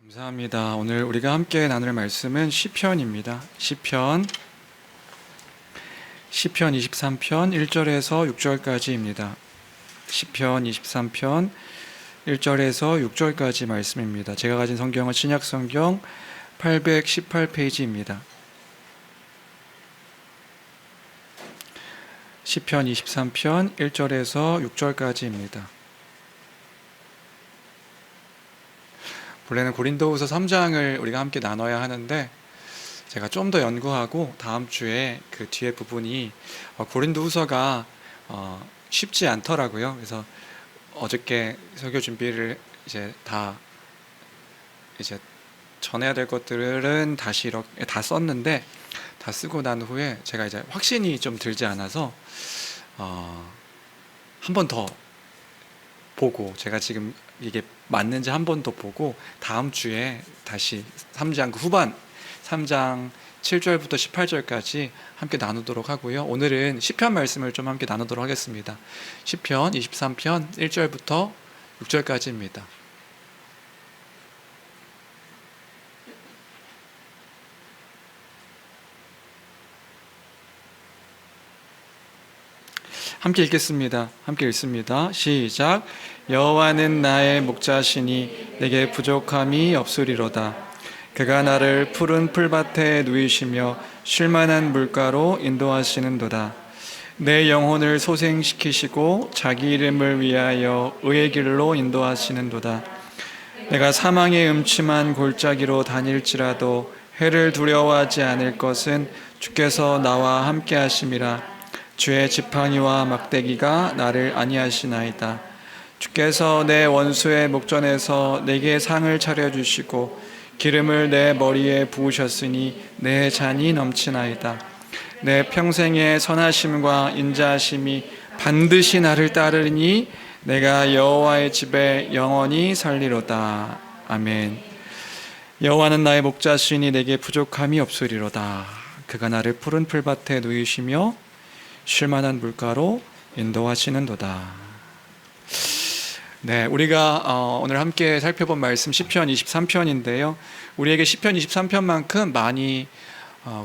감사합니다. 오늘 우리가 함께 나눌 말씀은 시편입니다. 시편 23편 1절에서 6절까지입니다. 시편 23편 1절에서 6절까지 말씀입니다. 제가 가진 성경은 신약 성경 818페이지입니다. 시편 23편 1절에서 6절까지입니다. 원래는 고린도후서 3장을 우리가 함께 나눠야 하는데 제가 좀 더 연구하고 다음 주에 그 뒤에 부분이 고린도후서가 쉽지 않더라고요. 그래서 어저께 설교 준비를 이제 전해야 될 것들은 다시 이렇게 다 썼는데 다 쓰고 난 후에 제가 이제 확신이 좀 들지 않아서 한 번 더 보고 제가 지금 이게 맞는지 한 번 더 보고 다음 주에 다시 3장 후반 3장 7절부터 18절까지 함께 나누도록 하고요. 오늘은 시편 말씀을 좀 함께 나누도록 하겠습니다. 시편 23편 1절부터 6절까지입니다. 함께 읽겠습니다. 함께 읽습니다. 시작. 여호와는 나의 목자시니 내게 부족함이 없으리로다. 그가 나를 푸른 풀밭에 누이시며 쉴만한 물가로 인도하시는도다. 내 영혼을 소생시키시고 자기 이름을 위하여 의의 길로 인도하시는도다. 내가 사망의 음침한 골짜기로 다닐지라도 해를 두려워하지 않을 것은 주께서 나와 함께 하심이라. 주의 지팡이와 막대기가 나를 안위하시나이다. 주께서 내 원수의 목전에서 내게 상을 차려주시고 기름을 내 머리에 부으셨으니 내 잔이 넘치나이다. 내 평생의 선하심과 인자하심이 반드시 나를 따르니 내가 여호와의 집에 영원히 살리로다. 아멘. 여호와는 나의 목자시니 내게 부족함이 없으리로다. 그가 나를 푸른 풀밭에 누이시며 쉴만한 물가로 인도하시는도다. 네, 우리가 오늘 함께 살펴본 말씀 시편 23편인데요. 우리에게 시편 23편만큼 많이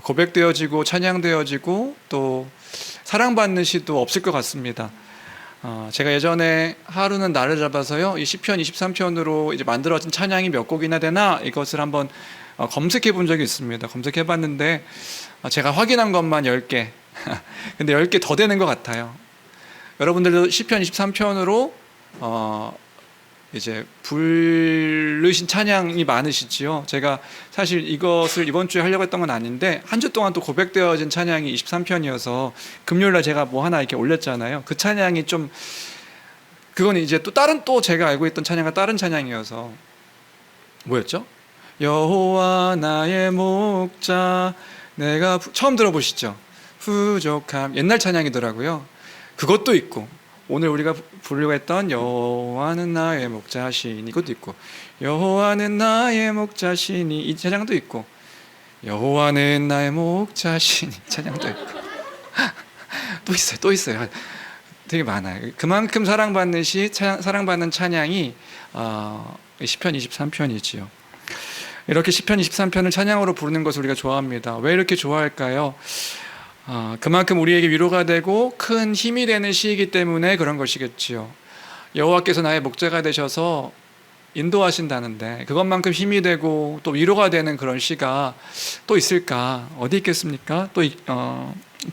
고백되어지고 찬양되어지고 또 사랑받는 시도 없을 것 같습니다. 제가 예전에 하루는 나를 잡아서요, 이 시편 23편으로 이제 만들어진 찬양이 몇 곡이나 되나 이것을 한번 검색해 본 적이 있습니다. 검색해 봤는데 제가 확인한 것만 10개. 근데 10개 더 되는 것 같아요. 여러분들도 시편 23편으로 이제 부르신 찬양이 많으시지요. 제가 사실 이것을 이번 주에 하려고 했던 건 아닌데 한 주 동안 또 고백되어진 찬양이 23편이어서 금요일날 제가 뭐 하나 이렇게 올렸잖아요. 그 찬양이 좀 그건 이제 또 제가 알고 있던 찬양과 다른 찬양이어서 뭐였죠? 여호와 나의 목자 내가 처음 들어보시죠? 부족함 옛날 찬양이더라고요. 그것도 있고 오늘 우리가 부르려고 했던 여호와는 나의 목자시니 이것도 있고 여호와는 나의 목자시니 이 찬양도 있고 여호와는 나의 목자시니 찬양도 있고 또 있어요. 되게 많아요. 그만큼 사랑받는 찬양이 시편 23편이지요. 이렇게 시편 23편을 찬양으로 부르는 것을 우리가 좋아합니다. 왜 이렇게 좋아할까요? 그만큼 우리에게 위로가 되고 큰 힘이 되는 시이기 때문에 그런 것이겠지요. 여호와께서 나의 목자가 되셔서 인도하신다는데 그것만큼 힘이 되고 또 위로가 되는 그런 시가 또 있을까? 어디 있겠습니까?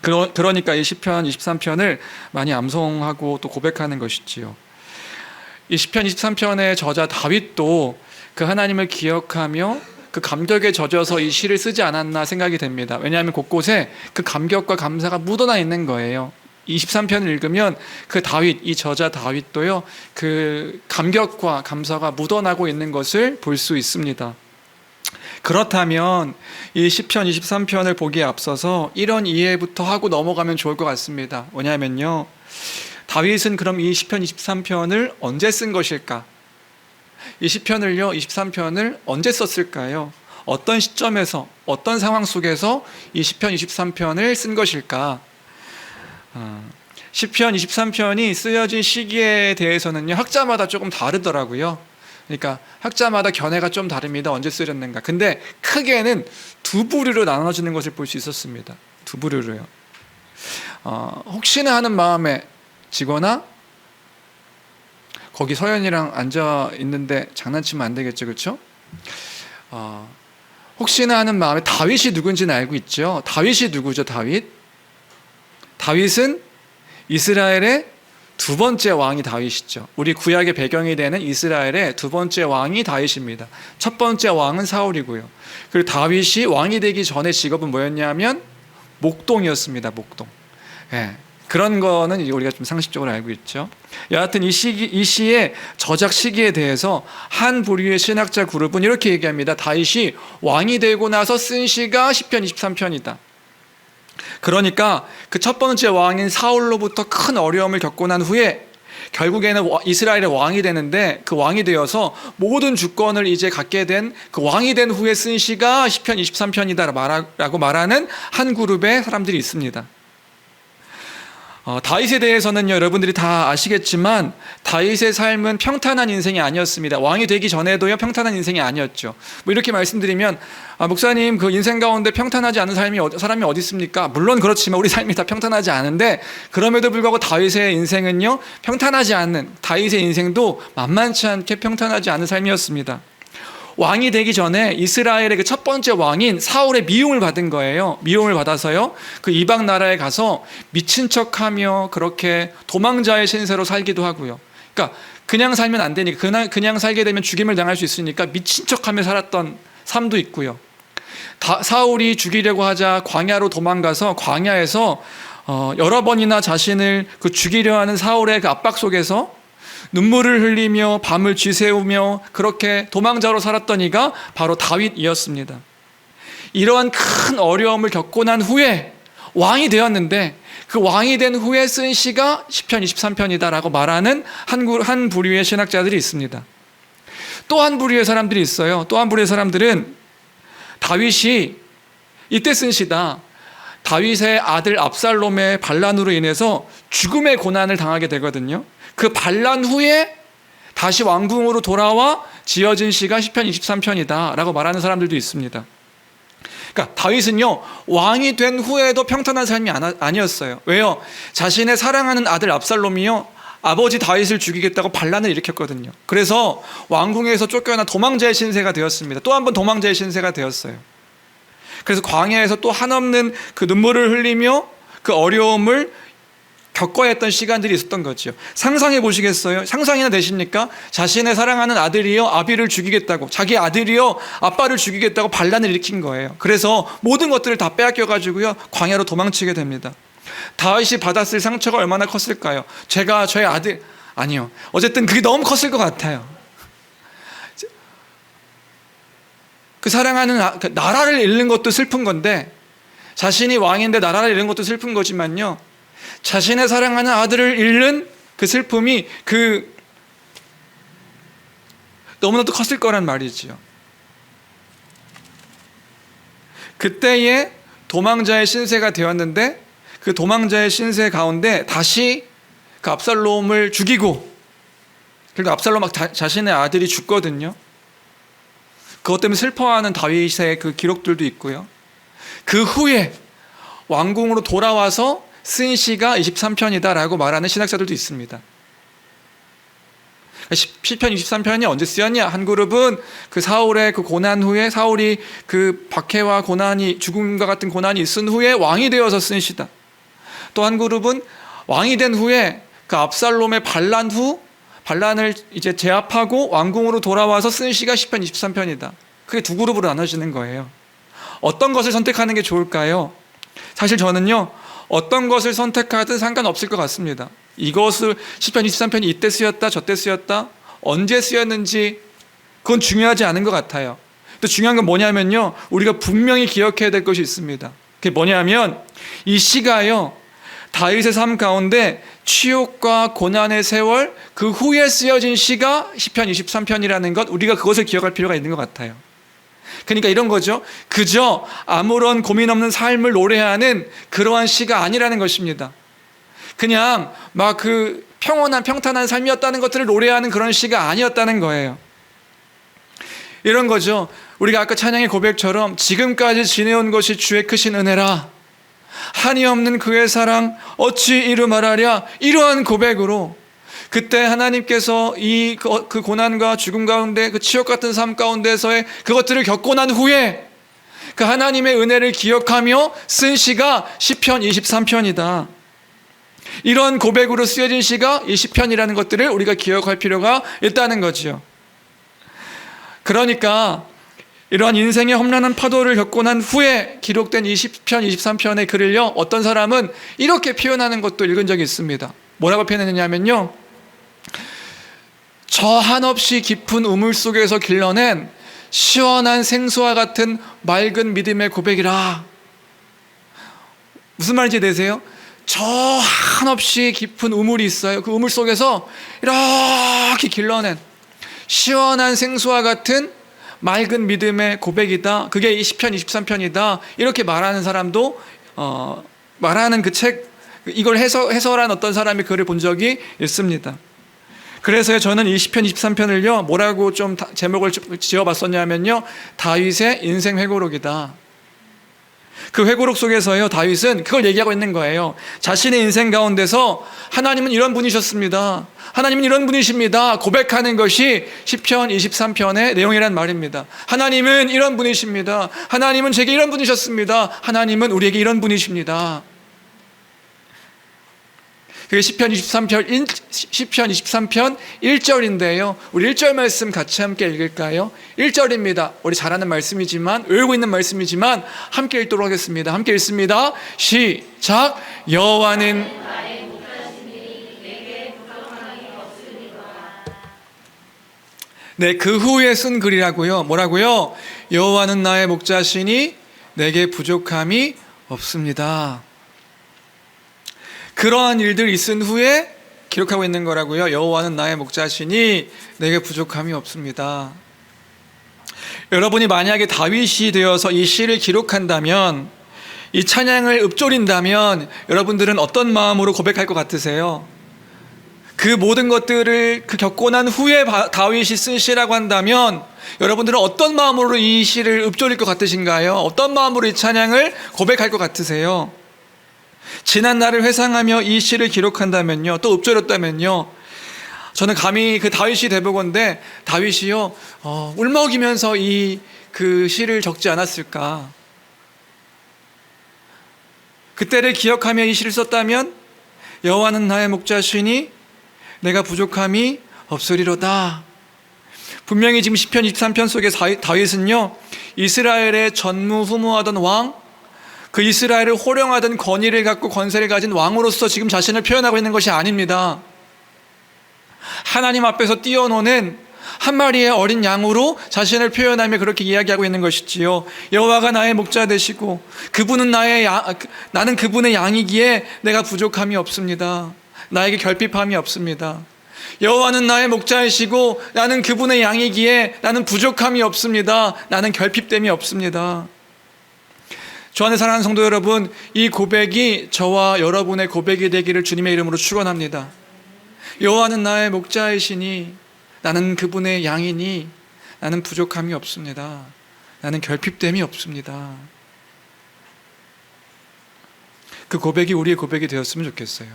그러니까 이 시편 23편을 많이 암송하고 또 고백하는 것이지요. 이 시편 23편의 저자 다윗도 그 하나님을 기억하며 그 감격에 젖어서 이 시를 쓰지 않았나 생각이 됩니다. 왜냐하면 곳곳에 그 감격과 감사가 묻어나 있는 거예요. 23편을 읽으면 그 다윗, 이 저자 다윗도요, 그 감격과 감사가 묻어나고 있는 것을 볼 수 있습니다. 그렇다면 이 시편 23편을 보기에 앞서서 이런 이해부터 하고 넘어가면 좋을 것 같습니다. 뭐냐면요, 다윗은 그럼 이 시편 23편을 언제 쓴 것일까? 이 시편을요, 23편을 언제 썼을까요? 어떤 시점에서, 어떤 상황 속에서 이 시편 23편을 쓴 것일까? 시편 23편이 쓰여진 시기에 대해서는요, 학자마다 조금 다르더라고요. 그러니까 학자마다 견해가 좀 다릅니다. 언제 쓰였는가. 근데 크게는 두 부류로 나눠지는 것을 볼 수 있었습니다. 두 부류로요. 혹시나 하는 마음에 지거나, 거기 서연이랑 앉아 있는데 장난치면 안 되겠죠, 그렇죠? 혹시나 하는 마음에, 다윗이 누군지는 알고 있죠. 다윗이 누구죠? 다윗은 이스라엘의 두 번째 왕이 다윗이죠. 우리 구약의 배경이 되는 이스라엘의 두 번째 왕이 다윗입니다. 첫 번째 왕은 사울이고요. 그리고 다윗이 왕이 되기 전에 직업은 뭐였냐면 목동이었습니다. 목동. 예. 그런 거는 우리가 좀 상식적으로 알고 있죠. 여하튼 이 시의 저작 시기에 대해서 한 부류의 신학자 그룹은 이렇게 얘기합니다. 다윗이 왕이 되고 나서 쓴 시가 시편 23편이다. 그러니까 그 첫 번째 왕인 사울로부터 큰 어려움을 겪고 난 후에 결국에는 이스라엘의 왕이 되는데, 그 왕이 되어서 모든 주권을 이제 갖게 된 그 왕이 된 후에 쓴 시가 시편 23편이다라고 말하는 한 그룹의 사람들이 있습니다. 다윗에 대해서는요, 여러분들이 다 아시겠지만 다윗의 삶은 평탄한 인생이 아니었습니다. 왕이 되기 전에도요, 평탄한 인생이 아니었죠. 뭐 이렇게 말씀드리면, 목사님, 그 인생 가운데 평탄하지 않은 사람이 어디 있습니까? 물론 그렇지만 우리 삶이 다 평탄하지 않은데, 그럼에도 불구하고 다윗의 인생은요, 평탄하지 않는, 다윗의 인생도 만만치 않게 평탄하지 않은 삶이었습니다. 왕이 되기 전에 이스라엘의 그 첫 번째 왕인 사울의 미움을 받은 거예요. 미움을 받아서요, 그 이방 나라에 가서 미친 척하며 그렇게 도망자의 신세로 살기도 하고요. 그러니까 그냥 살면 안 되니까, 그냥 살게 되면 죽임을 당할 수 있으니까 미친 척하며 살았던 삶도 있고요. 사울이 죽이려고 하자 광야로 도망가서 광야에서 여러 번이나 자신을 그 죽이려 하는 사울의 그 압박 속에서 눈물을 흘리며 밤을 쥐새우며 그렇게 도망자로 살았던 이가 바로 다윗이었습니다. 이러한 큰 어려움을 겪고 난 후에 왕이 되었는데, 그 왕이 된 후에 쓴 시가 시편 23편이다라고 말하는 한 부류의 신학자들이 있습니다. 또 한 부류의 사람들이 있어요. 또 한 부류의 사람들은 다윗이 이때 쓴 시다. 다윗의 아들 압살롬의 반란으로 인해서 죽음의 고난을 당하게 되거든요. 그 반란 후에 다시 왕궁으로 돌아와 지어진 시가 시편 23편이다 라고 말하는 사람들도 있습니다. 그러니까 다윗은요, 왕이 된 후에도 평탄한 삶이 아니었어요. 왜요? 자신의 사랑하는 아들 압살롬이요, 아버지 다윗을 죽이겠다고 반란을 일으켰거든요. 그래서 왕궁에서 쫓겨나 도망자의 신세가 되었습니다. 또 한 번 도망자의 신세가 되었어요. 그래서 광야에서 또 한없는 그 눈물을 흘리며 그 어려움을 겪어야 했던 시간들이 있었던 거죠. 상상해 보시겠어요? 상상이나 되십니까? 자신의 사랑하는 아들이요, 아비를 죽이겠다고, 자기 아들이요, 아빠를 죽이겠다고 반란을 일으킨 거예요. 그래서 모든 것들을 다 빼앗겨 가지고요, 광야로 도망치게 됩니다. 다윗이 받았을 상처가 얼마나 컸을까요? 제가 저의 아들, 아니요, 어쨌든 그게 너무 컸을 것 같아요. 그 사랑하는 나라를 잃는 것도 슬픈 건데, 자신이 왕인데 나라를 잃는 것도 슬픈 거지만요, 자신의 사랑하는 아들을 잃는 그 슬픔이 너무나도 컸을 거란 말이지요. 그때의 도망자의 신세가 되었는데, 그 도망자의 신세 가운데 다시 그 압살롬을 죽이고, 그리고 압살롬 자신의 아들이 죽거든요. 그것 때문에 슬퍼하는 다윗의 그 기록들도 있고요. 그 후에 왕궁으로 돌아와서 쓴 시가 23편이다라고 말하는 신학자들도 있습니다. 시편 23편이 언제 쓰였냐? 한 그룹은 그 사울의 그 고난 후에, 사울이 그 박해와 고난이, 죽음과 같은 고난이 있은 후에 왕이 되어서 쓴 시다. 또 한 그룹은 왕이 된 후에 그 압살롬의 반란을 이제 제압하고 왕궁으로 돌아와서 쓴 시가 시편 23편이다. 그게 두 그룹으로 나눠지는 거예요. 어떤 것을 선택하는 게 좋을까요? 사실 저는요, 어떤 것을 선택하든 상관없을 것 같습니다. 이것을 시편 23편이 이때 쓰였다, 저때 쓰였다, 언제 쓰였는지 그건 중요하지 않은 것 같아요. 또 중요한 건 뭐냐면요, 우리가 분명히 기억해야 될 것이 있습니다. 그게 뭐냐면 이 시가요, 다윗의 삶 가운데 치욕과 고난의 세월 그 후에 쓰여진 시가 시편 23편이라는 것, 우리가 그것을 기억할 필요가 있는 것 같아요. 그러니까 이런 거죠. 그저 아무런 고민 없는 삶을 노래하는 그러한 시가 아니라는 것입니다. 그냥 막 그 평온한 평탄한 삶이었다는 것들을 노래하는 그런 시가 아니었다는 거예요. 이런 거죠. 우리가 아까 찬양의 고백처럼 지금까지 지내온 것이 주의 크신 은혜라, 한이 없는 그의 사랑 어찌 이루 말하랴. 이러한 고백으로 그때 하나님께서 그 고난과 죽음 가운데, 그 치욕 같은 삶 가운데서의 그것들을 겪고 난 후에 그 하나님의 은혜를 기억하며 쓴 시가 시편 23편이다. 이런 고백으로 쓰여진 시가 이 시편이라는 것들을 우리가 기억할 필요가 있다는 거지요. 그러니까 이러한 인생의 험난한 파도를 겪고 난 후에 기록된 이 시편 23편의 글을요, 어떤 사람은 이렇게 표현하는 것도 읽은 적이 있습니다. 뭐라고 표현했냐면요, 저 한없이 깊은 우물 속에서 길러낸 시원한 생수와 같은 맑은 믿음의 고백이라. 무슨 말인지 내세요? 저 한없이 깊은 우물이 있어요. 그 우물 속에서 이렇게 길러낸 시원한 생수와 같은 맑은 믿음의 고백이다. 그게 이 시편 23편이다. 이렇게 말하는 사람도 말하는 그 책, 이걸 해설한 어떤 사람이 글을 본 적이 있습니다. 그래서 저는 이 시편 23편을요, 뭐라고 좀 제목을 지어봤었냐면요, 다윗의 인생 회고록이다. 그 회고록 속에서요, 다윗은 그걸 얘기하고 있는 거예요. 자신의 인생 가운데서 하나님은 이런 분이셨습니다, 하나님은 이런 분이십니다, 고백하는 것이 시편 23편의 내용이란 말입니다. 하나님은 이런 분이십니다, 하나님은 제게 이런 분이셨습니다, 하나님은 우리에게 이런 분이십니다. 그게 시편 23편 1절인데요. 우리 1절 말씀 같이 함께 읽을까요? 1절입니다. 우리 잘 아는 말씀이지만, 외우고 있는 말씀이지만 함께 읽도록 하겠습니다. 함께 읽습니다. 시작. 여호와는 네, 그 후에 쓴 글이라고요. 뭐라고요? 여호와는 나의 목자시니 내게 부족함이 없습니다. 그러한 일들이 있은 후에 기록하고 있는 거라고요. 여호와는 나의 목자시니 내게 부족함이 없습니다. 여러분이 만약에 다윗이 되어서 이 시를 기록한다면, 이 찬양을 읊조린다면 여러분들은 어떤 마음으로 고백할 것 같으세요? 그 모든 것들을 겪고 난 후에 다윗이 쓴 시라고 한다면 여러분들은 어떤 마음으로 이 시를 읊조릴 것 같으신가요? 어떤 마음으로 이 찬양을 고백할 것 같으세요? 지난 날을 회상하며 이 시를 기록한다면요, 또 읊조렸다면요, 저는 감히 그 다윗이 되보건데 다윗이요, 울먹이면서 그 시를 적지 않았을까. 그때를 기억하며 이 시를 썼다면, 여호와는 나의 목자시니 내가 부족함이 없으리로다. 분명히 지금 시편 23편 속에 다윗은요, 이스라엘의 전무후무하던 왕, 그 이스라엘을 호령하던 권위를 갖고 권세를 가진 왕으로서 지금 자신을 표현하고 있는 것이 아닙니다. 하나님 앞에서 뛰어노는 한 마리의 어린 양으로 자신을 표현하며 그렇게 이야기하고 있는 것이지요. 여호와가 나의 목자 되시고 그분은 나는 그분의 양이기에 내가 부족함이 없습니다. 나에게 결핍함이 없습니다. 여호와는 나의 목자이시고 나는 그분의 양이기에 나는 부족함이 없습니다. 나는 결핍됨이 없습니다. 주 안에 사랑하는 성도 여러분, 이 고백이 저와 여러분의 고백이 되기를 주님의 이름으로 축원합니다. 여호와는 나의 목자이시니 나는 그분의 양이니 나는 부족함이 없습니다. 나는 결핍됨이 없습니다. 그 고백이 우리의 고백이 되었으면 좋겠어요.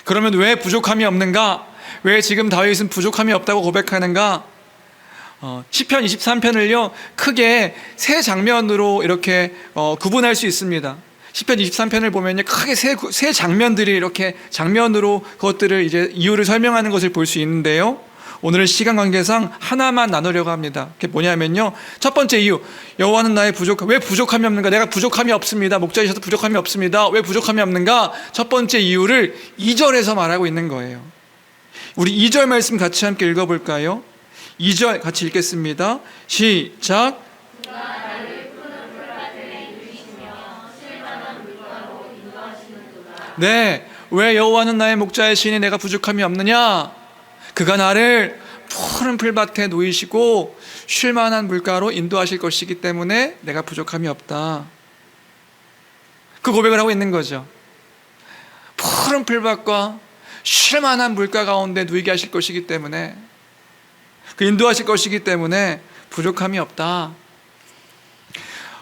그러면 왜 부족함이 없는가? 왜 지금 다윗은 부족함이 없다고 고백하는가? 시편 23편을요 크게 세 장면으로 이렇게 구분할 수 있습니다. 시편 23편을 보면요, 크게 세 장면들이 이렇게 장면으로 그것들을 이제 이유를 설명하는 것을 볼 수 있는데요, 오늘은 시간 관계상 하나만 나누려고 합니다. 그게 뭐냐면요, 첫 번째 이유, 여호와는 나의 왜 부족함이 없는가? 내가 부족함이 없습니다. 목자이셔서 부족함이 없습니다. 왜 부족함이 없는가? 첫 번째 이유를 2절에서 말하고 있는 거예요. 우리 2절 말씀 같이 함께 읽어볼까요? 2절 같이 읽겠습니다. 시작. 네, 왜 여호와는 나의 목자이시니 내가 부족함이 없느냐? 그가 나를 푸른 풀밭에 놓이시고 쉴 만한 물가로 인도하실 것이기 때문에 내가 부족함이 없다. 그 고백을 하고 있는 거죠. 푸른 풀밭과 쉴 만한 물가 가운데 누이게 하실 것이기 때문에 그 인도하실 것이기 때문에 부족함이 없다.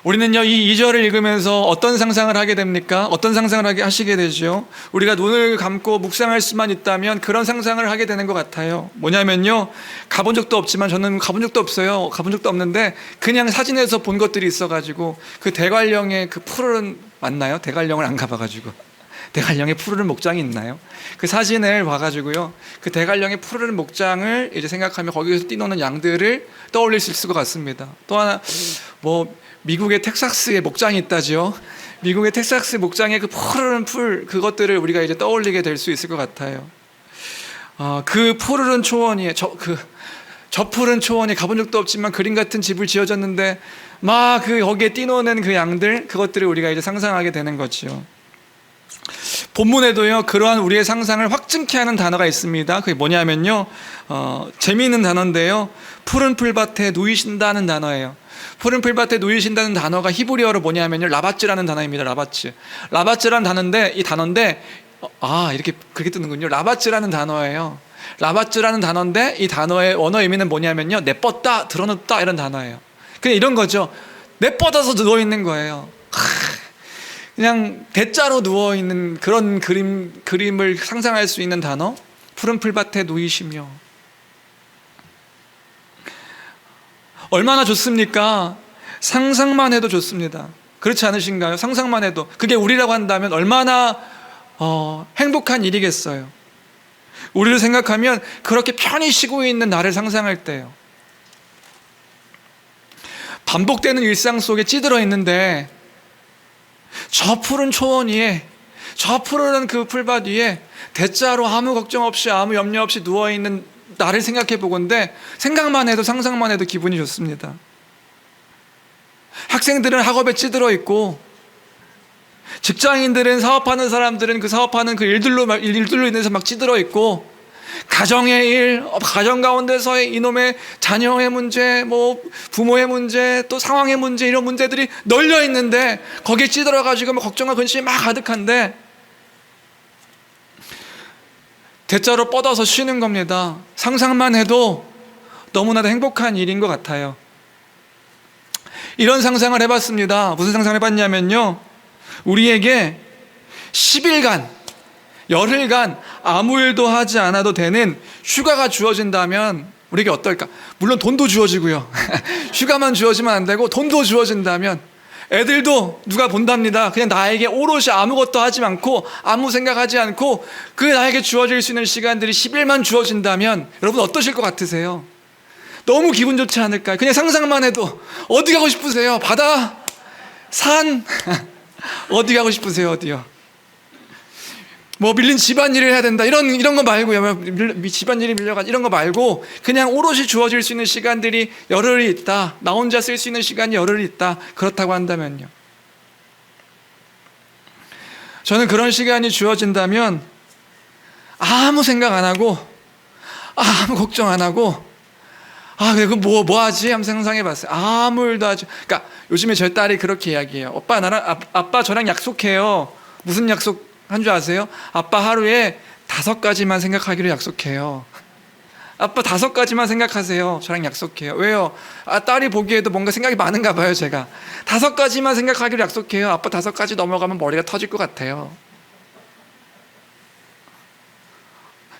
우리는요, 이 2절을 읽으면서 어떤 상상을 하게 됩니까? 어떤 상상을 하시게 되죠? 우리가 눈을 감고 묵상할 수만 있다면 그런 상상을 하게 되는 것 같아요. 뭐냐면요, 가본 적도 없지만, 저는 가본 적도 없어요. 가본 적도 없는데 그냥 사진에서 본 것들이 있어가지고, 그 대관령의 그 푸르른, 맞나요? 대관령을 안 가봐가지고 대관령에 푸르른 목장이 있나요? 그 사진을 봐가지고요, 그 대관령의 푸르른 목장을 이제 생각하면 거기에서 뛰노는 양들을 떠올릴 수 있을 것 같습니다. 또 하나, 미국의 텍사스에 목장이 있다죠. 미국의 텍사스 목장의 그 푸르른 풀, 그것들을 우리가 이제 떠올리게 될 수 있을 것 같아요. 그 푸르른 초원이, 저 푸른 초원이 가본 적도 없지만 그림 같은 집을 지어졌는데 막 거기에 뛰노는 그 양들, 그것들을 우리가 이제 상상하게 되는 거지요. 본문에도요, 그러한 우리의 상상을 확증케 하는 단어가 있습니다. 그게 뭐냐면요, 재미있는 단어인데요, 푸른 풀밭에 누이신다는 단어예요. 푸른 풀밭에 누이신다는 단어가 히브리어로 뭐냐면요, 라바츠라는 단어입니다. 라바츠라는 단어인데, 이렇게 그렇게 뜨는군요. 라바츠라는 단어예요. 라바츠라는 단어인데, 이 단어의 원어 의미는 뭐냐면요, 내뻗다, 드러눕다, 이런 단어예요. 그냥 이런 거죠. 내뻗어서 누워 있는 거예요. 그냥 대자로 누워 있는 그런 그림을 상상할 수 있는 단어, 푸른 풀밭에 누이시며. 얼마나 좋습니까? 상상만 해도 좋습니다. 그렇지 않으신가요? 상상만 해도. 그게 우리라고 한다면 얼마나 행복한 일이겠어요. 우리를 생각하면 그렇게 편히 쉬고 있는 나를 상상할 때요, 반복되는 일상 속에 찌들어 있는데 저 푸른 초원 위에, 저 푸른 그 풀밭 위에 대자로 아무 걱정 없이, 아무 염려 없이 누워있는 나를 생각해 보건대 생각만 해도, 상상만 해도 기분이 좋습니다. 학생들은 학업에 찌들어 있고, 직장인들은, 사업하는 사람들은 그 사업하는 그 일들로 인해서 막 찌들어 있고, 가정의 일, 가정 가운데서의 이놈의 자녀의 문제, 부모의 문제, 또 상황의 문제, 이런 문제들이 널려 있는데 거기에 찌들어가지고 걱정과 근심이 막 가득한데 대자로 뻗어서 쉬는 겁니다. 상상만 해도 너무나도 행복한 일인 것 같아요. 이런 상상을 해봤습니다. 무슨 상상을 해봤냐면요, 우리에게 10일간, 열흘간 아무 일도 하지 않아도 되는 휴가가 주어진다면 우리에게 어떨까? 물론 돈도 주어지고요. 휴가만 주어지면 안 되고 돈도 주어진다면, 애들도 누가 본답니다. 그냥 나에게 오롯이 아무것도 하지 않고, 아무 생각하지 않고 그 나에게 주어질 수 있는 시간들이 10일만 주어진다면 여러분 어떠실 것 같으세요? 너무 기분 좋지 않을까요? 그냥 상상만 해도. 어디 가고 싶으세요? 바다? 산? 어디 가고 싶으세요? 어디요? 밀린 집안일을 해야 된다, 이런 거 말고요. 집안일이 밀려가지고 이런 거 말고 그냥 오롯이 주어질 수 있는 시간들이 열흘이 있다, 나 혼자 쓸 수 있는 시간이 열흘이 있다, 그렇다고 한다면요, 저는 그런 시간이 주어진다면 아무 생각 안 하고, 아무 걱정 안 하고, 그래, 뭐 하지? 한번 상상해 봤어요. 아무 일도 하지. 그러니까 요즘에 저희 딸이 그렇게 이야기해요. 아빠 저랑 약속해요. 무슨 약속 한 줄 아세요? 아빠 하루에 5가지만 생각하기로 약속해요. 아빠 5가지만 생각하세요. 저랑 약속해요. 왜요? 딸이 보기에도 뭔가 생각이 많은가 봐요. 제가 5가지만 생각하기로 약속해요. 아빠 5가지 넘어가면 머리가 터질 것 같아요.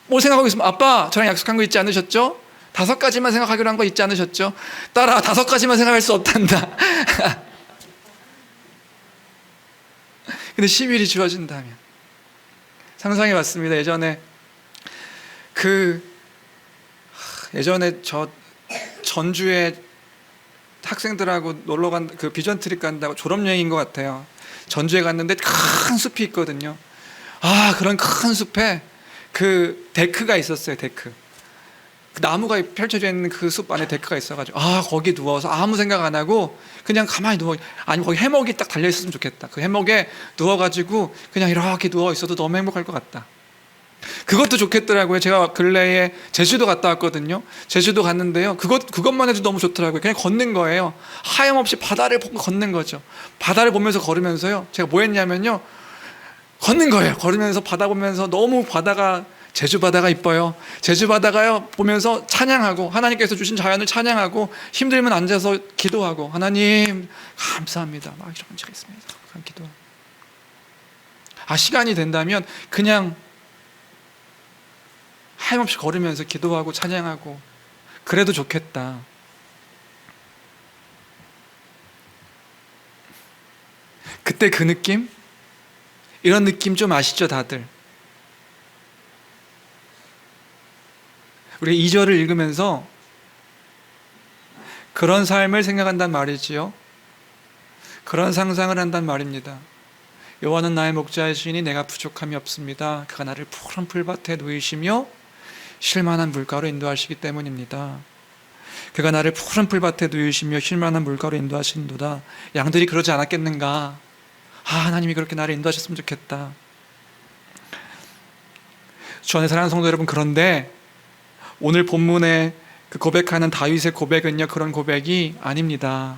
뭘 생각하고 있으면, 아빠 저랑 약속한 거 잊지 않으셨죠? 5가지만 생각하기로 한 거 잊지 않으셨죠? 딸아, 5가지만 생각할 수 없단다. 근데 10일이 주어진다면. 상상해 봤습니다. 예전에 저 전주에 학생들하고 놀러 간, 그 비전 트립 간다고, 졸업여행인 것 같아요. 전주에 갔는데 큰 숲이 있거든요. 그런 큰 숲에 그 데크가 있었어요. 데크. 그 나무가 펼쳐져 있는 그 숲 안에 데크가 있어가지고, 거기 누워서 아무 생각 안 하고 그냥 가만히 아니 거기 해먹이 딱 달려 있었으면 좋겠다. 그 해먹에 누워가지고 그냥 이렇게 누워 있어도 너무 행복할 것 같다. 그것도 좋겠더라고요. 제가 근래에 제주도 갔다 왔거든요. 제주도 갔는데요, 그것만 해도 너무 좋더라고요. 그냥 걷는 거예요. 하염없이 바다를 보고 걷는 거죠. 바다를 보면서 걸으면서요, 제가 뭐 했냐면요, 걷는 거예요. 걸으면서 바다 보면서 너무 바다가 제주바다가 이뻐요. 제주바다가요 보면서 찬양하고, 하나님께서 주신 자연을 찬양하고, 힘들면 앉아서 기도하고, 하나님 감사합니다 막 이런 적이 있습니다. 기도. 시간이 된다면 그냥 하염없이 걸으면서 기도하고 찬양하고 그래도 좋겠다. 그때 그 느낌? 이런 느낌 좀 아시죠 다들? 우리 2절을 읽으면서 그런 삶을 생각한단 말이지요. 그런 상상을 한단 말입니다. 여호와는 나의 목자이시니 내가 부족함이 없습니다. 그가 나를 푸른 풀밭에 누이시며 쉴만한 물가로 인도하시기 때문입니다. 그가 나를 푸른 풀밭에 누이시며 쉴만한 물가로 인도하시는도다. 양들이 그러지 않았겠는가? 하나님이 그렇게 나를 인도하셨으면 좋겠다. 주 안에 사랑하는 성도 여러분, 그런데 오늘 본문에 그 고백하는 다윗의 고백은요, 그런 고백이 아닙니다.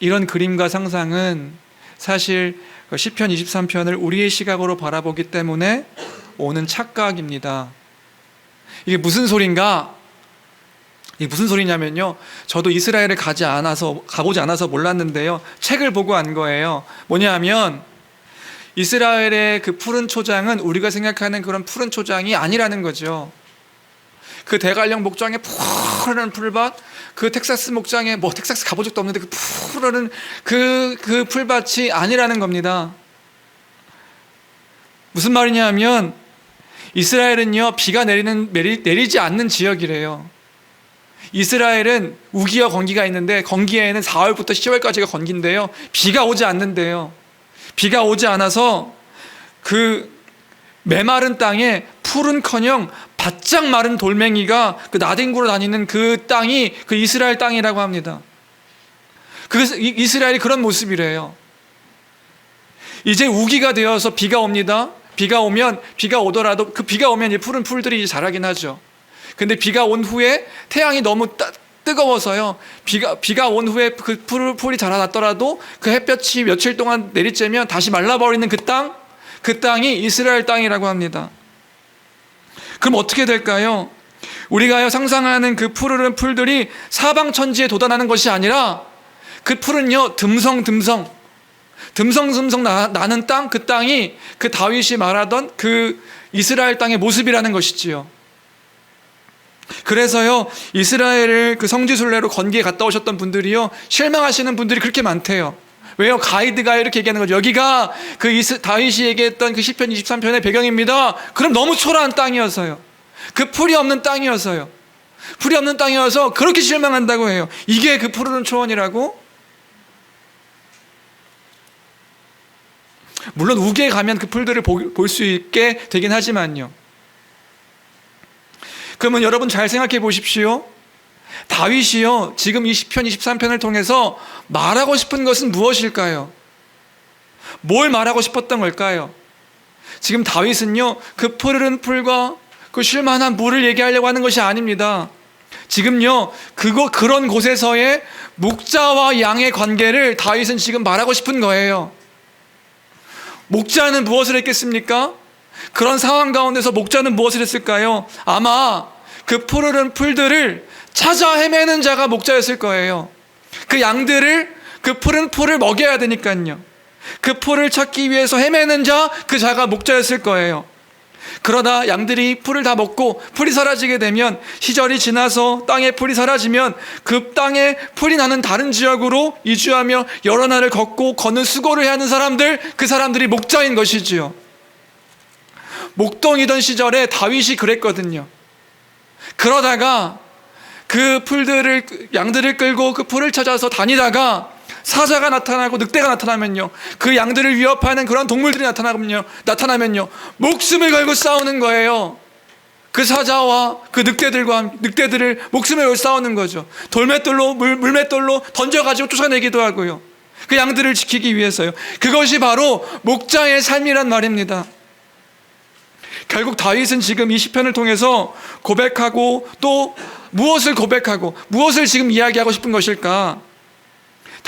이런 그림과 상상은 사실 시편 23편을 우리의 시각으로 바라보기 때문에 오는 착각입니다. 이게 무슨 소린가? 이게 무슨 소리냐면요, 저도 이스라엘에 가보지 않아서 몰랐는데요, 책을 보고 안 거예요. 뭐냐면 이스라엘의 그 푸른 초장은 우리가 생각하는 그런 푸른 초장이 아니라는 거죠. 그 대관령 목장의 푸른 풀밭, 그 텍사스 목장에, 텍사스 가본 적도 없는데 그 푸른 그 풀밭이 아니라는 겁니다. 무슨 말이냐 하면 이스라엘은요, 비가 내리지 않는 지역이래요. 이스라엘은 우기와 건기가 있는데, 건기에는 4월부터 10월까지가 건기인데요, 비가 오지 않는데요. 비가 오지 않아서 그 메마른 땅에 푸른커녕 바짝 마른 돌멩이가 그 나뒹굴어 다니는 그 땅이 그 이스라엘 땅이라고 합니다. 이스라엘이 그런 모습이래요. 이제 우기가 되어서 비가 옵니다. 비가 오더라도 그 비가 오면 이 푸른 풀들이 자라긴 하죠. 근데 비가 온 후에 태양이 너무 뜨거워서요, 비가 온 후에 그 풀이 자라났더라도 그 햇볕이 며칠 동안 내리쬐면 다시 말라버리는 그 땅이 이스라엘 땅이라고 합니다. 그럼 어떻게 될까요? 우리가 상상하는 그 푸르른 풀들이 사방천지에 돋아나는 것이 아니라 그 풀은요, 듬성듬성 나는 땅, 그 땅이 그 다윗이 말하던 그 이스라엘 땅의 모습이라는 것이지요. 그래서요, 이스라엘을 그 성지순례로 건기에 갔다 오셨던 분들이요, 실망하시는 분들이 그렇게 많대요. 왜요? 가이드가 이렇게 얘기하는 거죠. 여기가 그 다윗이 얘기했던 그 시편 23편의 배경입니다. 그럼 너무 초라한 땅이어서요, 그 풀이 없는 땅이어서요, 풀이 없는 땅이어서 그렇게 실망한다고 해요. 이게 그 푸르른 초원이라고? 물론 우기에 가면 그 풀들을 볼 수 있게 되긴 하지만요. 그러면 여러분 잘 생각해 보십시오. 다윗이요, 지금 이 시편 23편을 통해서 말하고 싶은 것은 무엇일까요? 뭘 말하고 싶었던 걸까요? 지금 다윗은요, 그 푸르른 풀과 그 쉴만한 물을 얘기하려고 하는 것이 아닙니다. 지금요, 그런 곳에서의 목자와 양의 관계를 다윗은 지금 말하고 싶은 거예요. 목자는 무엇을 했겠습니까? 그런 상황 가운데서 목자는 무엇을 했을까요? 아마 그 푸르른 풀들을 찾아 헤매는 자가 목자였을 거예요. 그 양들을, 그 푸른 풀을 먹여야 되니까요. 그 풀을 찾기 위해서 헤매는 그 자가 목자였을 거예요. 그러다 양들이 풀을 다 먹고 풀이 사라지게 되면, 시절이 지나서 땅에 풀이 사라지면 그 땅에 풀이 나는 다른 지역으로 이주하며 여러 날을 걷는 수고를 해야 하는 사람들, 그 사람들이 목자인 것이지요. 목동이던 시절에 다윗이 그랬거든요. 그러다가 그 양들을 끌고 그 풀을 찾아서 다니다가 사자가 나타나고 늑대가 나타나면요, 그 양들을 위협하는 그런 동물들이 나타나면요 목숨을 걸고 싸우는 거예요. 그 사자와 그 늑대들을 목숨을 걸고 싸우는 거죠. 돌맷돌로 물맷돌로 던져가지고 쫓아내기도 하고요, 그 양들을 지키기 위해서요. 그것이 바로 목자의 삶이란 말입니다. 결국 다윗은 지금 이 시편을 통해서 고백하고, 또 무엇을 고백하고 무엇을 지금 이야기하고 싶은 것일까?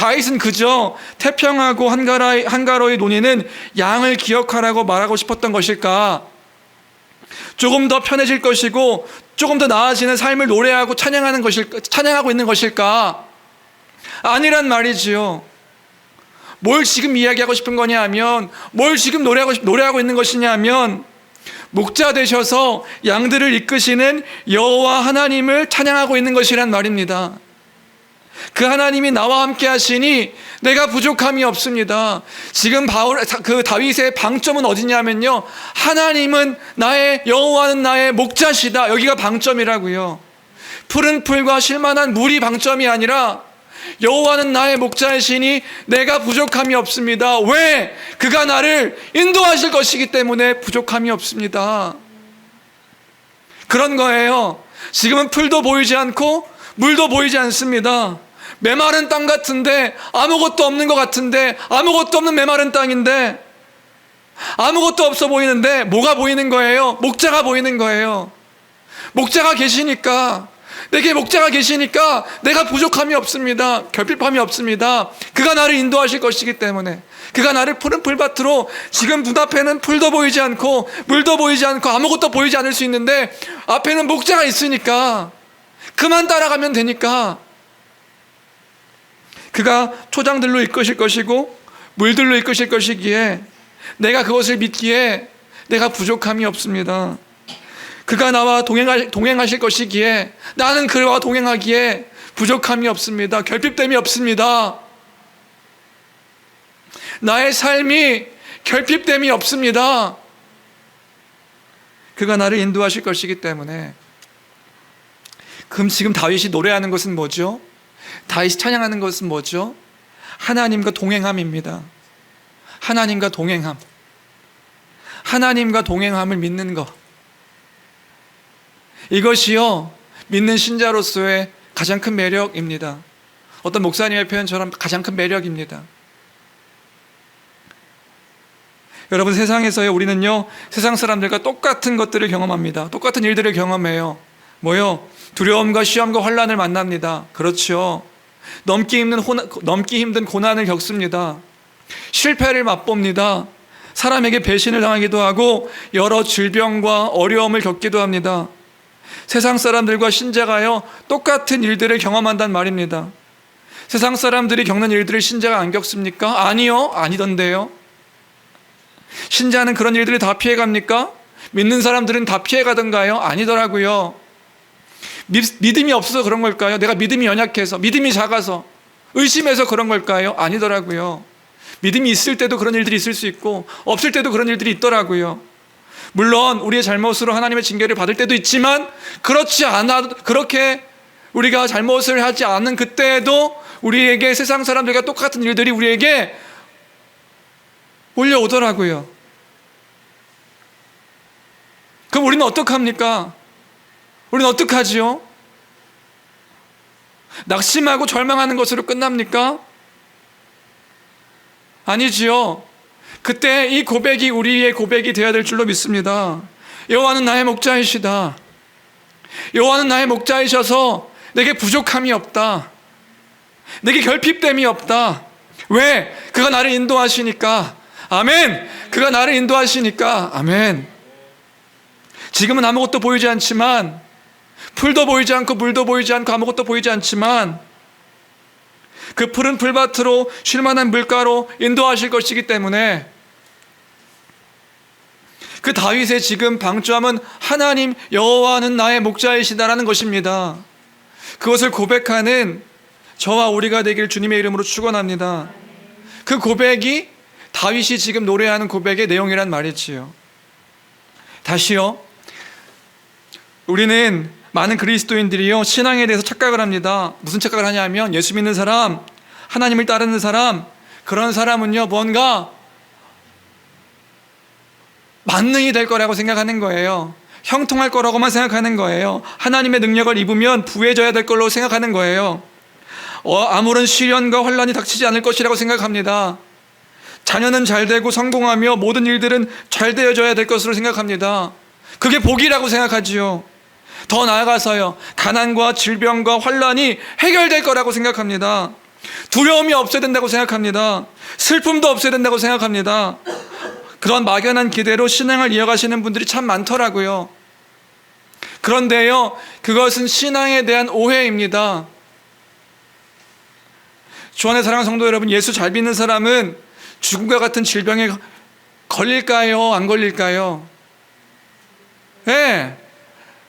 다윗은 그저 태평하고 한가로이 논의는 양을 기억하라고 말하고 싶었던 것일까? 조금 더 편해질 것이고 조금 더 나아지는 삶을 노래하고 찬양하고 있는 것일까? 아니란 말이지요. 뭘 지금 이야기하고 싶은 거냐 하면, 뭘 지금 노래하고 있는 것이냐 하면, 목자 되셔서 양들을 이끄시는 여호와 하나님을 찬양하고 있는 것이란 말입니다. 그 하나님이 나와 함께 하시니 내가 부족함이 없습니다. 지금 다윗의 방점은 어디냐면요, 하나님은 여호와는 나의 목자시다. 여기가 방점이라고요. 푸른 풀과 쉴만한 물이 방점이 아니라 여호와는 나의 목자이시니 내가 부족함이 없습니다. 왜? 그가 나를 인도하실 것이기 때문에 부족함이 없습니다. 그런 거예요. 지금은 풀도 보이지 않고 물도 보이지 않습니다. 메마른 땅 같은데, 아무것도 없는 것 같은데, 아무것도 없는 메마른 땅인데, 아무것도 없어 보이는데 뭐가 보이는 거예요? 목자가 보이는 거예요. 목자가 계시니까, 내게 목자가 계시니까 내가 부족함이 없습니다. 결핍함이 없습니다. 그가 나를 인도하실 것이기 때문에, 그가 나를 푸른 풀밭으로, 지금 눈앞에는 풀도 보이지 않고 물도 보이지 않고 아무것도 보이지 않을 수 있는데 앞에는 목자가 있으니까 그만 따라가면 되니까, 그가 초장들로 이끄실 것이고 물들로 이끄실 것이기에 내가 그것을 믿기에 내가 부족함이 없습니다. 그가 나와 동행하실 것이기에 나는 그와 동행하기에 부족함이 없습니다. 결핍됨이 없습니다. 나의 삶이 결핍됨이 없습니다. 그가 나를 인도하실 것이기 때문에. 그럼 지금 다윗이 노래하는 것은 뭐죠? 다윗이 찬양하는 것은 뭐죠? 하나님과 동행함입니다. 하나님과 동행함. 하나님과 동행함을 믿는 것. 이것이요, 믿는 신자로서의 가장 큰 매력입니다. 어떤 목사님의 표현처럼 가장 큰 매력입니다. 여러분, 세상에서요, 우리는요, 세상 사람들과 똑같은 것들을 경험합니다. 똑같은 일들을 경험해요. 뭐요? 두려움과 시험과 환난을 만납니다. 그렇죠. 넘기 힘든 고난을 겪습니다. 실패를 맛봅니다. 사람에게 배신을 당하기도 하고 여러 질병과 어려움을 겪기도 합니다. 세상 사람들과 신자가요, 똑같은 일들을 경험한단 말입니다. 세상 사람들이 겪는 일들을 신자가 안 겪습니까? 아니요, 아니던데요. 신자는 그런 일들을 다 피해갑니까? 믿는 사람들은 다 피해가던가요? 아니더라고요. 믿음이 없어서 그런 걸까요? 내가 믿음이 연약해서, 믿음이 작아서, 의심해서 그런 걸까요? 아니더라고요. 믿음이 있을 때도 그런 일들이 있을 수 있고 없을 때도 그런 일들이 있더라고요. 물론 우리의 잘못으로 하나님의 징계를 받을 때도 있지만, 그렇지 않아도, 그렇게 우리가 잘못을 하지 않은 그때에도 우리에게 세상 사람들과 똑같은 일들이 우리에게 몰려오더라고요. 그럼 우리는 어떡합니까? 우리는 어떡하지요? 낙심하고 절망하는 것으로 끝납니까? 아니지요. 그때 이 고백이 우리의 고백이 되어야 될 줄로 믿습니다. 여호와는 나의 목자이시다. 여호와는 나의 목자이셔서 내게 부족함이 없다. 내게 결핍됨이 없다. 왜? 그가 나를 인도하시니까. 아멘. 그가 나를 인도하시니까. 아멘. 지금은 아무것도 보이지 않지만, 풀도 보이지 않고 물도 보이지 않고 아무것도 보이지 않지만, 그 푸른 풀밭으로 쉴만한 물가로 인도하실 것이기 때문에, 그 다윗의 지금 방점은 하나님 여호와는 나의 목자이시다라는 것입니다. 그것을 고백하는 저와 우리가 되길 주님의 이름으로 축원합니다. 그 고백이 다윗이 지금 노래하는 고백의 내용이란 말이지요. 다시요, 우리는 많은 그리스도인들이요, 신앙에 대해서 착각을 합니다. 무슨 착각을 하냐면, 예수 믿는 사람, 하나님을 따르는 사람, 그런 사람은요, 뭔가 만능이 될 거라고 생각하는 거예요. 형통할 거라고만 생각하는 거예요. 하나님의 능력을 입으면 부해져야 될 걸로 생각하는 거예요. 아무런 시련과 환난이 닥치지 않을 것이라고 생각합니다. 자녀는 잘 되고 성공하며 모든 일들은 잘 되어져야 될 것으로 생각합니다. 그게 복이라고 생각하지요. 더 나아가서요, 가난과 질병과 환난이 해결될 거라고 생각합니다. 두려움이 없어야 된다고 생각합니다. 슬픔도 없어야 된다고 생각합니다. 그런 막연한 기대로 신앙을 이어가시는 분들이 참 많더라고요. 그런데요, 그것은 신앙에 대한 오해입니다. 주 안의 사랑하는 성도 여러분, 예수 잘 믿는 사람은 죽음과 같은 질병에 걸릴까요? 안 걸릴까요? 네,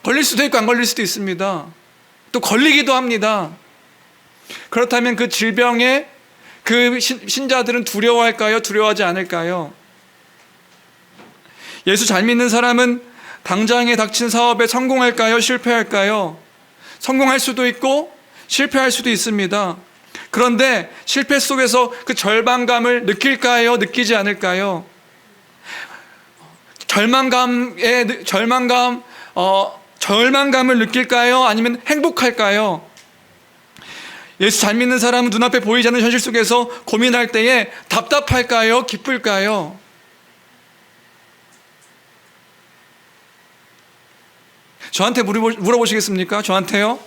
걸릴 수도 있고 안 걸릴 수도 있습니다. 또 걸리기도 합니다. 그렇다면 그 질병에 그 신자들은 두려워할까요? 두려워하지 않을까요? 예수 잘 믿는 사람은 당장에 닥친 사업에 성공할까요? 실패할까요? 성공할 수도 있고 실패할 수도 있습니다. 그런데 실패 속에서 그 절망감을 느낄까요? 느끼지 않을까요? 절망감을 느낄까요? 아니면 행복할까요? 예수 잘 믿는 사람은 눈앞에 보이지 않는 현실 속에서 고민할 때에 답답할까요? 기쁠까요? 저한테 물어보시겠습니까? 저한테요?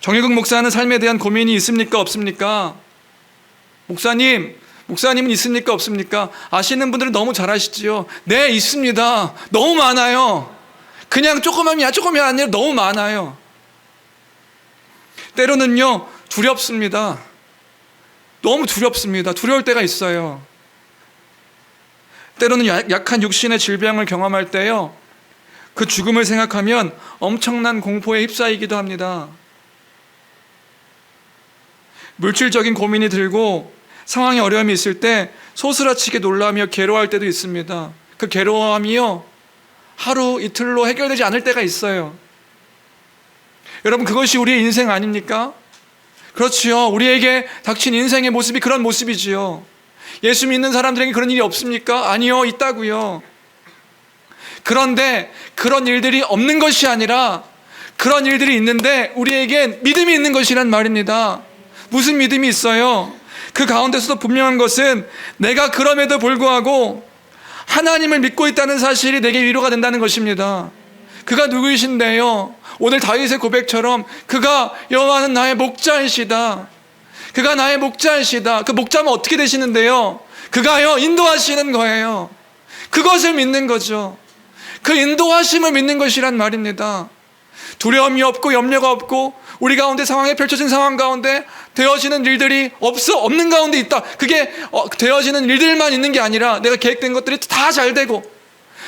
정일국 목사는 삶에 대한 고민이 있습니까? 없습니까? 목사님은 있습니까? 없습니까? 아시는 분들은 너무 잘 아시지요? 네, 있습니다. 너무 많아요. 그냥 조금이 아니라 너무 많아요. 때로는요, 두렵습니다. 너무 두렵습니다. 두려울 때가 있어요. 때로는 약한 육신의 질병을 경험할 때요, 그 죽음을 생각하면 엄청난 공포에 휩싸이기도 합니다. 물질적인 고민이 들고 상황에 어려움이 있을 때 소스라치게 놀라며 괴로워할 때도 있습니다. 그 괴로움이요, 하루 이틀로 해결되지 않을 때가 있어요. 여러분, 그것이 우리의 인생 아닙니까? 그렇지요. 우리에게 닥친 인생의 모습이 그런 모습이지요. 예수 믿는 사람들에게 그런 일이 없습니까? 아니요, 있다고요. 그런데 그런 일들이 없는 것이 아니라 그런 일들이 있는데 우리에겐 믿음이 있는 것이란 말입니다. 무슨 믿음이 있어요? 그 가운데서도 분명한 것은 내가 그럼에도 불구하고 하나님을 믿고 있다는 사실이 내게 위로가 된다는 것입니다. 그가 누구이신데요? 오늘 다윗의 고백처럼 그가 여호와는 나의 목자이시다. 그가 나의 목자이시다. 그 목자면 어떻게 되시는데요? 그가요, 인도하시는 거예요. 그것을 믿는 거죠. 그 인도하심을 믿는 것이란 말입니다. 두려움이 없고 염려가 없고 우리 가운데 상황에 펼쳐진 상황 가운데 되어지는 일들이 없는 가운데 있다. 그게 되어지는 일들만 있는 게 아니라 내가 계획된 것들이 다 잘 되고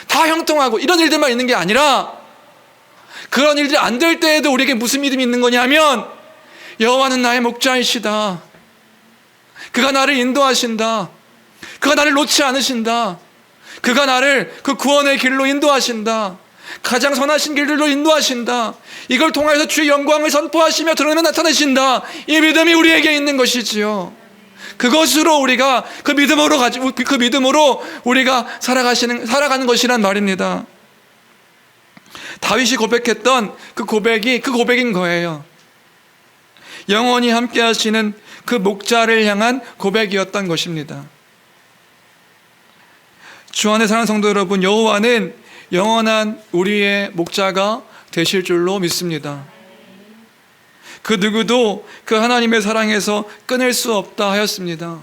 다 형통하고 이런 일들만 있는 게 아니라 그런 일들이 안 될 때에도 우리에게 무슨 믿음이 있는 거냐면 여호와는 나의 목자이시다. 그가 나를 인도하신다. 그가 나를 놓지 않으신다. 그가 나를 그 구원의 길로 인도하신다. 가장 선하신 길들로 인도하신다. 이걸 통해서 주의 영광을 선포하시며 드러내며 나타내신다. 이 믿음이 우리에게 있는 것이지요. 그것으로 우리가 그 믿음으로 우리가 살아가는 것이란 말입니다. 다윗이 고백했던 그 고백인 거예요. 영원히 함께 하시는 그 목자를 향한 고백이었던 것입니다. 주 안에 사랑하는 성도 여러분, 여호와는 영원한 우리의 목자가 되실 줄로 믿습니다. 그 누구도 그 하나님의 사랑에서 끊을 수 없다 하였습니다.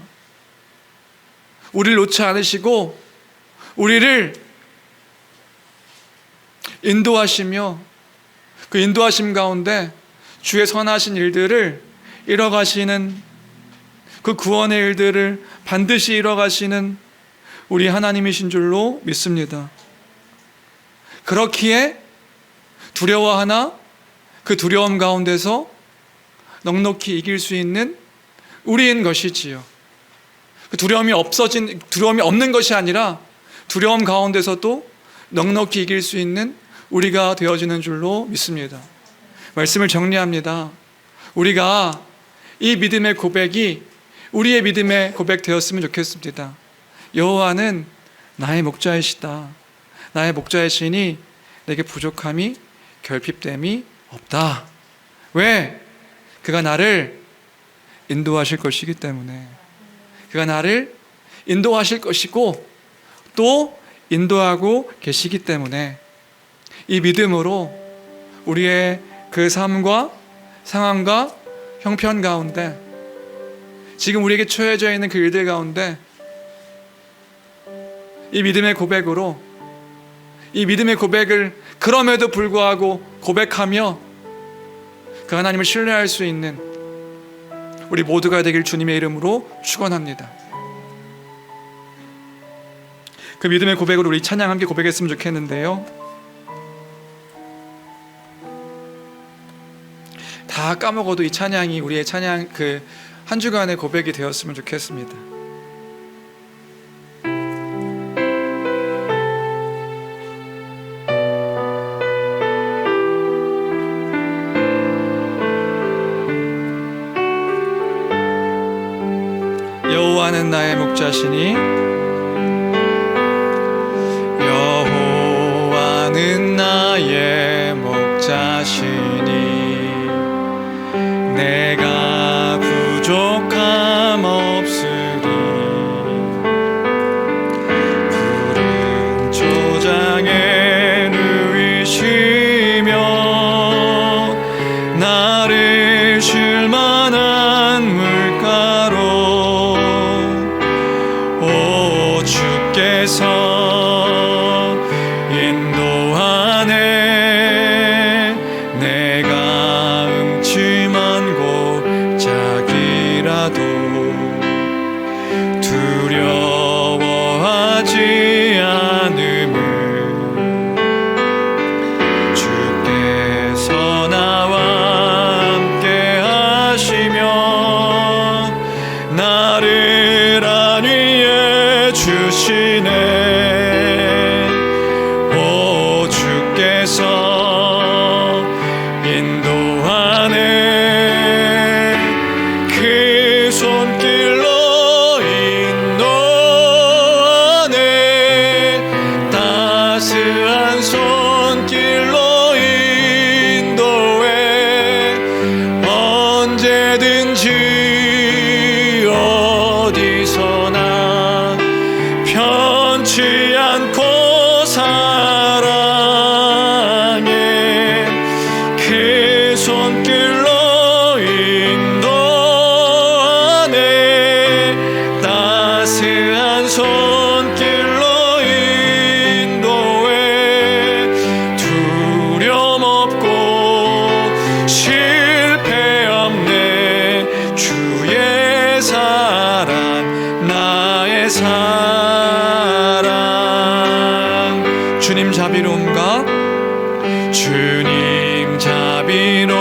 우리를 놓지 않으시고 우리를 인도하시며 그 인도하심 가운데 주의 선하신 일들을 이뤄가시는 그 구원의 일들을 반드시 이뤄가시는 우리 하나님이신 줄로 믿습니다. 그렇기에 두려워하나 그 두려움 가운데서 넉넉히 이길 수 있는 우리인 것이지요. 그 두려움이 없는 것이 아니라 두려움 가운데서도 넉넉히 이길 수 있는 우리가 되어지는 줄로 믿습니다. 말씀을 정리합니다. 우리가 이 믿음의 고백이 우리의 믿음의 고백 되었으면 좋겠습니다. 여호와는 나의 목자이시다. 나의 목자이시니 내게 부족함이 결핍됨이 없다. 왜? 그가 나를 인도하실 것이기 때문에. 그가 나를 인도하실 것이고 또 인도하고 계시기 때문에 이 믿음으로 우리의 그 삶과 상황과 형편 가운데 지금 우리에게 처해져 있는 그 일들 가운데 이 믿음의 고백으로, 이 믿음의 고백을 그럼에도 불구하고 고백하며 그 하나님을 신뢰할 수 있는 우리 모두가 되길 주님의 이름으로 축원합니다. 그 믿음의 고백으로 우리 찬양 함께 고백했으면 좋겠는데요, 다 까먹어도 이 찬양이 우리의 찬양 그 한 주간의 고백이 되었으면 좋겠습니다. 여호와는 나의 목자시니, 여호와는 나의 목자시니 내가 부족함 없으리. 푸른 초장에 누이시며 나를 쉴 만한 물가로 오 주께서 인도하네. 내가 음침한 골짜기라도 두려워하지 않음을 주께서 나와 함께 하시며 나를 안위해 주시네. 오 주께서 인도하네. 그 손길로 인도하네. 따스한 손길로 인도해. 언제든지 어디서나 편치 않고 사랑해. 그 손길로 인도하네. 따스한 손길로 인도해. 두려움 없고 실패 없네. 주의 사랑 나의 사랑. 주님 자비로움과 주님 자비로움과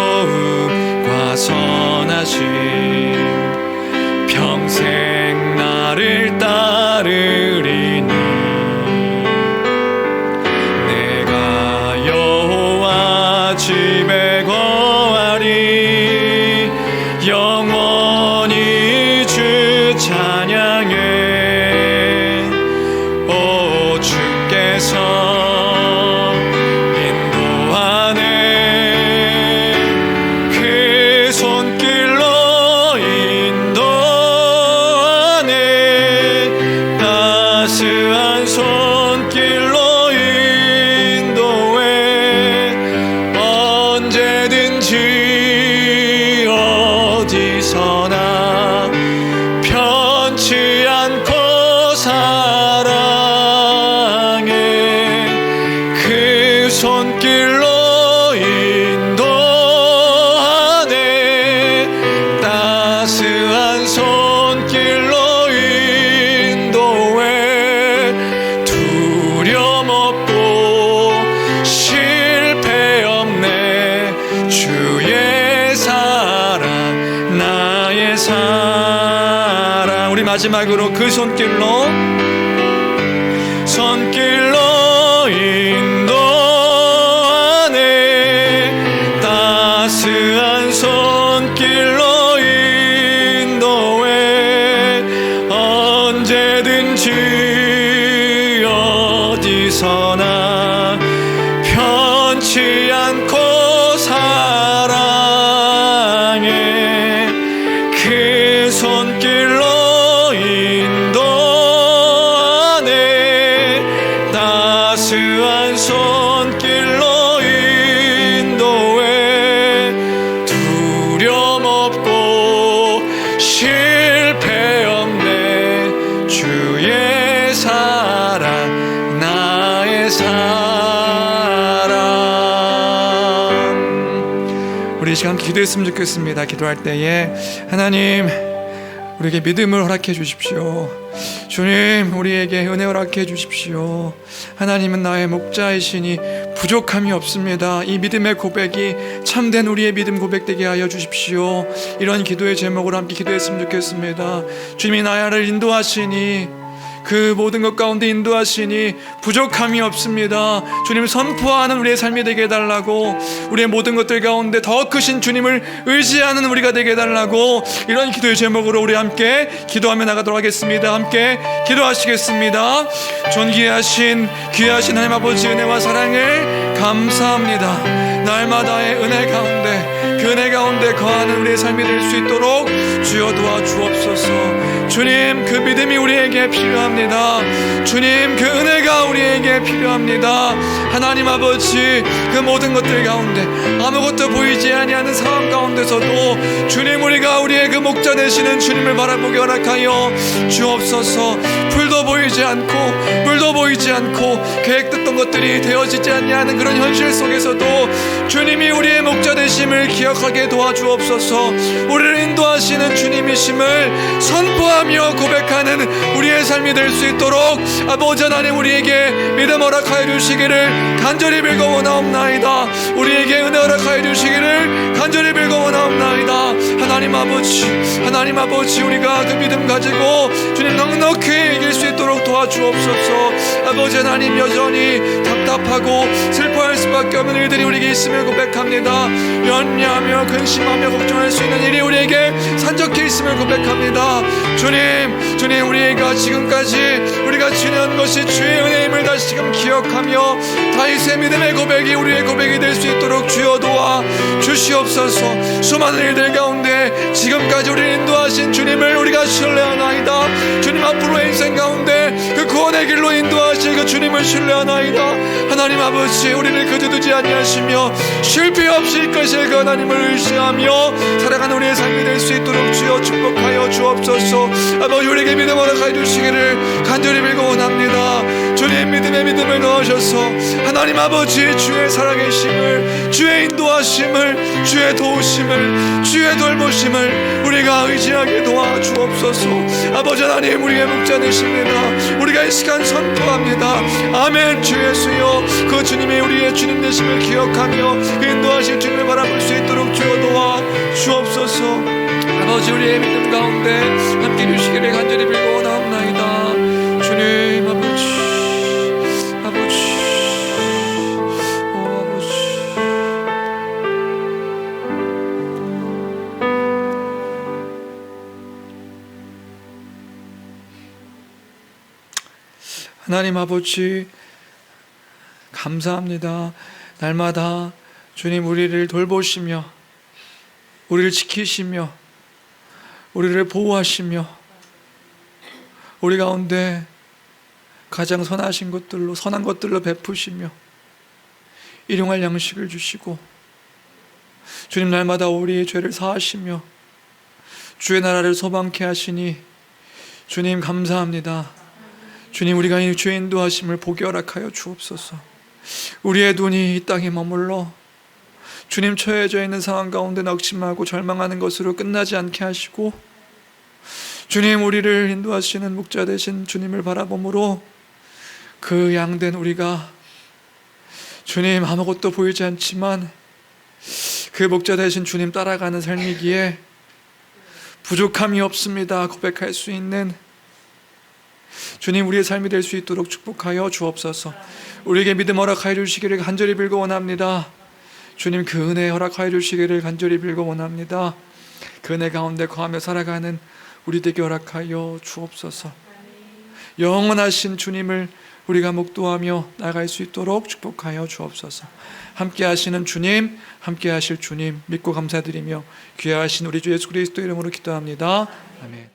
선하심 평생 나를 따르리니. 내가 여호와 집에 거하리. 영원히 주 찬양해. 오 주께서 인도하네. 그 손길로 인도하네. 따스한 손길로 인도해. 언제든지 어디서나 편치 않고 사랑해. 그 손길로 인도하네. 따스한 손길로 인도해. 두려움 없고 실패 없네. 주의 사랑 나의 사랑. 우리 마지막으로 그 손길로 인도하네. 따스한 손길로 인도해. 언제든지 어디서나 편치 않고 사랑해. 그 손길로 인도하네. 우리 이 시간 기도했으면 좋겠습니다. 기도할 때에 하나님, 우리에게 믿음을 허락해 주십시오. 주님, 우리에게 은혜 허락해 주십시오. 하나님은 나의 목자이시니 부족함이 없습니다. 이 믿음의 고백이 참된 우리의 믿음 고백되게 하여 주십시오. 이런 기도의 제목으로 함께 기도했으면 좋겠습니다. 주님이 나를 인도하시니, 그 모든 것 가운데 인도하시니 부족함이 없습니다. 주님을 선포하는 우리의 삶이 되게 해달라고, 우리의 모든 것들 가운데 더 크신 주님을 의지하는 우리가 되게 해달라고, 이런 기도의 제목으로 우리 함께 기도하며 나가도록 하겠습니다. 함께 기도하시겠습니다. 존귀하신 귀하신 하나님 아버지 은혜와 사랑을 감사합니다. 날마다의 은혜 가운데, 그 은혜 가운데 거하는 우리의 삶이 될 수 있도록 주여 도와주옵소서. 주님, 그 믿음이 우리에게 필요합니다. 주님, 그 은혜가 우리에게 필요합니다. 하나님 아버지, 그 모든 것들 가운데 아무것도 보이지 아니하는 상황 가운데서도 주님, 우리가 우리의 그 목자 되시는 주님을 바라보게 허락하여 주옵소서. 풀도 보이지 않고 물도 보이지 않고 계획됐던 것들이 되어지지 아니하는 그런 현실 속에서도 주님이 우리의 목자 되심을 기억하게 도와주옵소서. 우리를 인도하시는 주님이심을 선포하며 고백하는 우리의 삶이 될 수 있도록 아버지 하나님, 우리에게 믿음 허락하여 주시기를 간절히 빌고 원하옵나이다. 우리에게 은혜 허락하여 주시기를 간절히 빌고 원하옵나이다. 하나님 아버지, 우리가 그 믿음 가지고 주님 넉넉히 이길 수 있도록 도와주옵소서. 아버지 하나님, 여전히 답답하고 슬퍼할 수밖에 없는 일들이 우리에게 있음을 고백합니다. 연미하며 근심하며 걱정할 수 있는 일이 우리에게 산적해 있음을 고백합니다. 주님, 우리가 지금까지 우리가 지내온 것이 주의 은혜임을 다시금 기억하며 다윗의 믿음의 고백이 우리의 고백이 될 수 있도록 주여 도와 주시옵소서. 수많은 일들 가운데 지금까지 우리를 인도하신 주님을 우리가 신뢰하나이다. 주님, 앞으로의 인생 가운데 그 구원의 길로 인도하실 그 주님을 신뢰하나이다. 하나님 아버지, 우리를 거두지 아니하시며 실패 없이 이끄실 그 하나님을 의지하며 살아가는 우리의 삶이 될 수 있도록 주여 축복하여 주옵소서. 아버지, 우리에게 믿음 허락하여 주시기를 간절히 빌고 원합니다. 주님, 믿음을 넣으셔서 하나님 아버지, 주의 살아계심을, 주의 인도하심을, 주의 도우심을, 주의 돌보심을 우리가 의지하게 도와주옵소서. 아버지 하나님, 우리의 목자 되십니다. 우리가 이 시간 선포합니다. 아멘. 주 예수여, 그 주님이 우리의 주님 되심을 기억하며 그 인도하신 주님을 바라볼 수 있도록 주여 도와 주옵소서. 아버지, 우리의 믿음 가운데 함께 주시기를 간절히 빌고 원하옵나이다. 주님, 아버지, 하나님 아버지, 감사합니다. 날마다 주님, 우리를 돌보시며 우리를 지키시며 우리를 보호하시며 우리 가운데 가장 선하신 것들로, 선한 것들로 베푸시며 일용할 양식을 주시고 주님, 날마다 우리의 죄를 사하시며 주의 나라를 소망케 하시니 주님 감사합니다. 주님, 우리가 이 주의 인도하심을 보게 허락하여 주옵소서. 우리의 눈이 이 땅에 머물러 주님 처해져 있는 상황 가운데 낙심하고 절망하는 것으로 끝나지 않게 하시고 주님, 우리를 인도하시는 목자 되신 주님을 바라봄으로 그 양된 우리가 주님, 아무것도 보이지 않지만 그 목자 되신 주님 따라가는 삶이기에 부족함이 없습니다 고백할 수 있는 주님, 우리의 삶이 될 수 있도록 축복하여 주옵소서. 우리에게 믿음 허락하여 주시기를 간절히 빌고 원합니다. 주님, 그 은혜 허락하여 주시기를 간절히 빌고 원합니다. 그 은혜 가운데 거하며 살아가는 우리 되게 허락하여 주옵소서. 영원하신 주님을 우리가 목도하며 나갈 수 있도록 축복하여 주옵소서. 함께 하시는 주님, 함께 하실 주님 믿고 감사드리며 귀하신 우리 주 예수 그리스도 이름으로 기도합니다. 아멘.